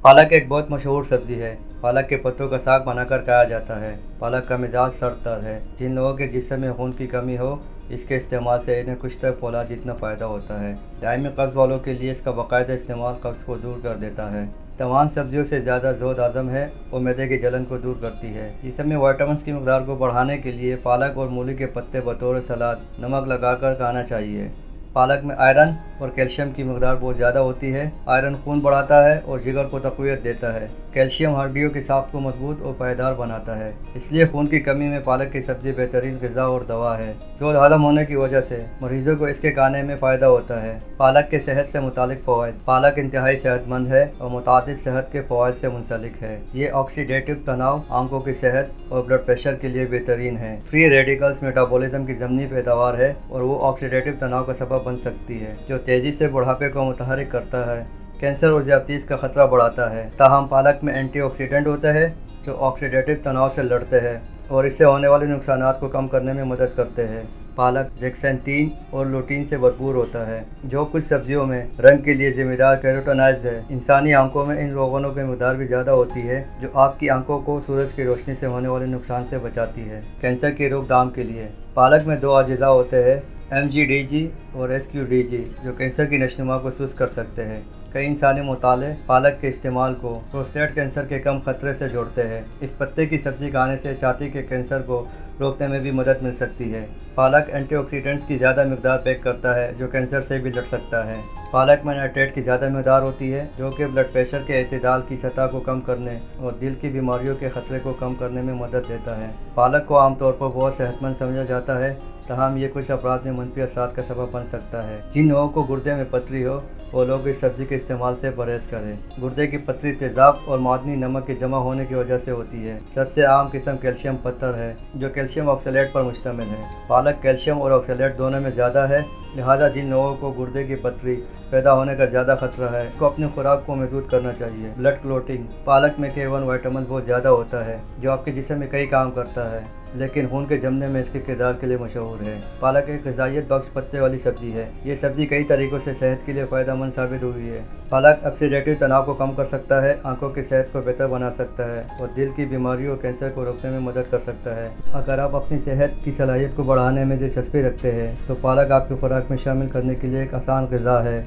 पालक एक बहुत मशहूर सब्जी है। पालक के पत्तों का साग बनाकर खाया जाता है। पालक का मिजाज सड़तर है। जिन लोगों के जिस्म में खून की कमी हो, इसके इस्तेमाल से इन्हें कुछ तक फौलाद जितना फ़ायदा होता है। दायमी कब्ज़ वालों के लिए इसका बाकायदा इस्तेमाल कब्ज़ को दूर कर देता है। तमाम सब्जियों से ज़्यादा जोत आज़म है और मैदे की जलन को दूर करती है। जिसम में विटामिन की मकदार को बढ़ाने के लिए पालक और मूली के पत्ते बतौर सलाद नमक लगाकर खाना चाहिए। पालक में आयरन और कैल्शियम की मकदार बहुत ज़्यादा होती है। आयरन खून बढ़ाता है और जिगर को तक़वियत देता है। कैल्शियम हड्डियों की साख्त को मजबूत और पायदार बनाता है। इसलिए खून की कमी में पालक की सब्ज़ी बेहतरीन ग़िज़ा और दवा है। जोत हज़म होने की वजह से मरीज़ों को इसके खाने में फ़ायदा होता है। पालक के सेहत से मुतालिक फ़वाइद। पालक इंतहाई सेहतमंद है और मुतादिद सेहत के फ़वाइद से मुंसलिक है। ये ऑक्सीडेटिव तनाव, आंखों की सेहत और ब्लड प्रेशर के लिए बेहतरीन है। फ्री रेडिकल्स मेटाबॉलिज्म की ज़मनी पैदावार है और वो ऑक्सीडेटिव तनाव का सबब बन सकती है, जो तेज़ी से बुढ़ापे को मुतहरिक करता है। कैंसर और ज़्यादतीस का ख़तरा बढ़ाता है। ताहम पालक में एंटीऑक्सीडेंट होता है जो ऑक्सीडेटिव तनाव से लड़ते हैं और इससे होने वाले नुकसानात को कम करने में मदद करते हैं। पालक जेक्सेंटीन और लुटीन से भरपूर होता है, जो कुछ सब्जियों में रंग के लिए जिम्मेदार कैरोटीनॉइड्स है। इंसानी आंखों में इन रोगनों की मकदार भी ज़्यादा होती है, जो आपकी आंखों को सूरज की रोशनी से होने वाले नुकसान से बचाती है। कैंसर की रोकथाम के लिए पालक में दो अजीज़ा होते हैं, MGDG और SQDG, जो कैंसर की नशोनुमा को सुस्त कर सकते हैं। कई इंसानी मुताले पालक के इस्तेमाल को प्रोस्टेट कैंसर के कम खतरे से जोड़ते हैं। इस पत्ते की सब्जी खाने से छाती के कैंसर को रोकने में भी मदद मिल सकती है। पालक एंटीऑक्सीडेंट्स की ज़्यादा मकदार पैक करता है, जो कैंसर से भी लड़ सकता है। पालक में नाइट्रेट की ज़्यादा मकदार होती है, जो कि ब्लड प्रेशर के एतदाल की सतह को कम करने और दिल की बीमारियों के ख़तरे को कम करने में मदद देता है। पालक को आमतौर पर बहुत सेहतमंद समझा जाता है, तहम ये कुछ अपराध में मनफी असरात का सबब बन सकता है। जिन लोगों को गुर्दे में पथरी हो, वो लोग इस सब्ज़ी के इस्तेमाल से परहेज़ करें। गुर्दे की पथरी तेज़ाब और मादनी नमक के जमा होने की वजह से होती है। सबसे आम किस्म कैल्शियम पत्थर है, जो कैल्शियम ऑक्सलेट पर मुश्तमिल है। पालक कैल्शियम और ऑक्सलेट दोनों में ज़्यादा है, लिहाजा जिन लोगों को गुर्दे की पथरी पैदा होने का ज़्यादा खतरा है, को अपनी खुराक को महदूद करना चाहिए। Blood clotting. पालक में K1 विटामिन बहुत ज़्यादा होता है, जो आपके जिस्म में कई काम करता है, लेकिन खून के जमने में इसके किरदार के लिए मशहूर है। पालक एक ग़िज़ाइयत बख्श पत्ते वाली सब्ज़ी है। ये सब्ज़ी कई तरीक़ों से सेहत के लिए फ़ायदेमंद साबित हुई है। पालक ऑक्सीडेटिव तनाव को कम कर सकता है, आंखों की सेहत को बेहतर बना सकता है और दिल की बीमारियों और कैंसर को रोकने में मदद कर सकता है। अगर आप अपनी सेहत की सलाहियत को बढ़ाने में दिलचस्पी रखते हैं, तो पालक आपकी खुराक में शामिल करने के लिए एक आसान ग़िज़ा है।